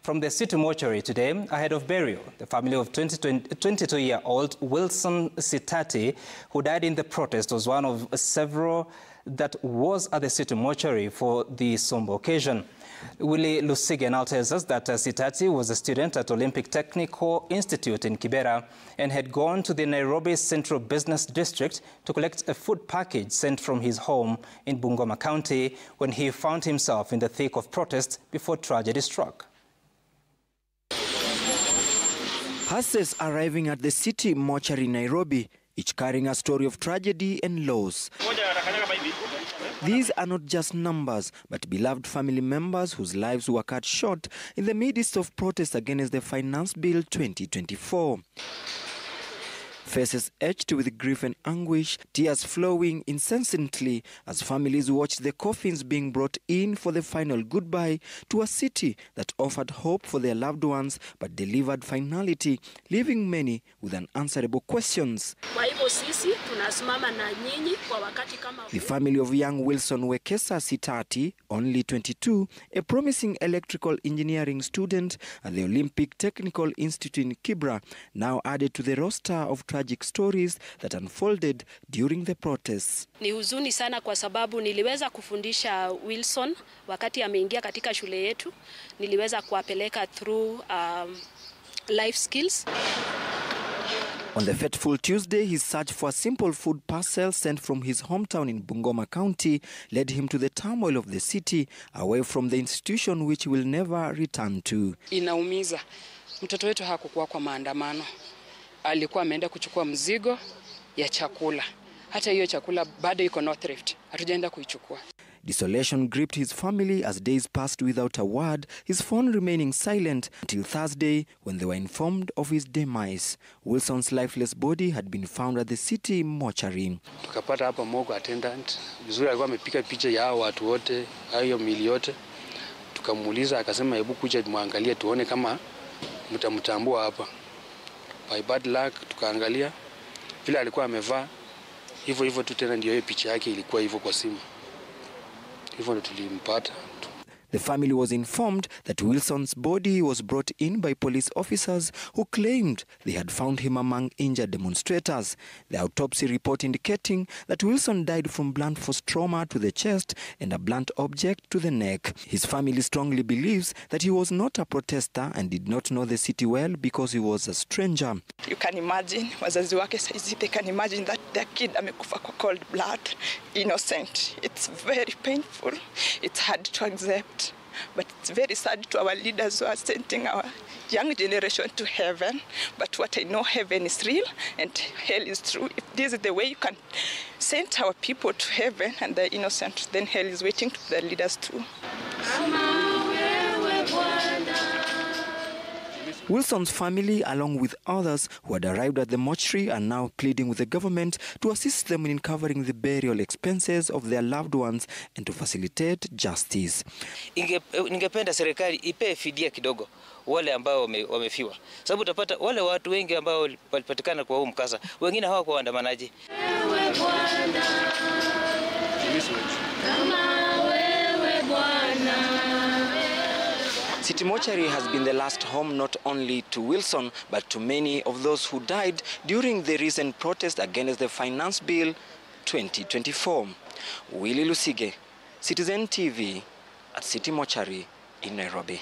From the City Mortuary today, ahead of burial, the family of 22-year-old Wilson Sitati, who died in the protest, was one of several that was at the City Mortuary for the Somber occasion. Willie Lusige now tells us that Sitati was a student at Olympic Technical Institute in Kibera and had gone to the Nairobi Central Business District to collect a food package sent from his home in Bungoma County when he found himself in the thick of protests before tragedy struck. Hearses arriving at the City Mortuary in Nairobi, each carrying a story of tragedy and loss. These are not just numbers, but beloved family members whose lives were cut short in the midst of protests against the Finance Bill 2024. Faces etched with grief and anguish, tears flowing incessantly as families watched the coffins being brought in for the final goodbye to a city that offered hope for their loved ones but delivered finality, leaving many with unanswerable questions. The family of young Wilson Wekesa Sitati, only 22, a promising electrical engineering student at the Olympic Technical Institute in Kibera, now added to the roster of tragic stories that unfolded during the protests. Ni huzuni sana kwa sababu niliweza kufundisha Wilson wakati ameingia katika shule yetu. Niliweza kuwapeleka through life skills. On the fateful Tuesday, his search for a simple food parcel sent from his hometown in Bungoma County led him to the turmoil of the city, away from the institution which he will never return to. Inaumiza. Mtoto wetu hakukuwa kwa maandamano. Alikuwa ameenda kuchukua mzigo ya chakula. Hata hiyo chakula bado iko North Rift. Hatujaenda kuichukua. Desolation gripped his family as days passed without a word, his phone remaining silent until Thursday when they were informed of his demise. Wilson's lifeless body had been found at the City Mortuary. Tukapata hapa morgue attendant. Vizuri alikuwa amepika picha ya hao watu wote, hayo mili yote. Tukamuuliza akasema hebu kuja muangalie tuone kama mtamtambua hapa. By bad luck tukaangalia vile alikuwa amevaa hivyo tu tena, ndio hiyo picha yake ilikuwa hivyo kwa simu. Hivyo ndio tulimpata. The family was informed that Wilson's body was brought in by police officers who claimed they had found him among injured demonstrators. The autopsy report indicating that Wilson died from blunt force trauma to the chest and a blunt object to the neck. His family strongly believes that he was not a protester and did not know the city well because he was a stranger. You can imagine, wazazi wake saizi, they can imagine that their kid amekufa kwa cold blood, innocent. It's very painful. It's hard to accept. But it's very sad to our leaders who are sending our young generation to heaven. But what I know, heaven is real and hell is true. If this is the way you can send our people to heaven and they're innocent, then hell is waiting to the leaders too. Wilson's family, along with others who had arrived at the mortuary, are now pleading with the government to assist them in covering the burial expenses of their loved ones and to facilitate justice. Ningependa serikali ipe fidia kidogo wale ambao wamefiwa. Sababu utapata wale watu wengi ambao walipatikana kwa huu mkasa, wengine hawakuwa waandamanaji. City Mortuary has been the last home not only to Wilson but to many of those who died during the recent protest against the Finance Bill 2024. Willie Lusige, Citizen TV at City Mortuary in Nairobi.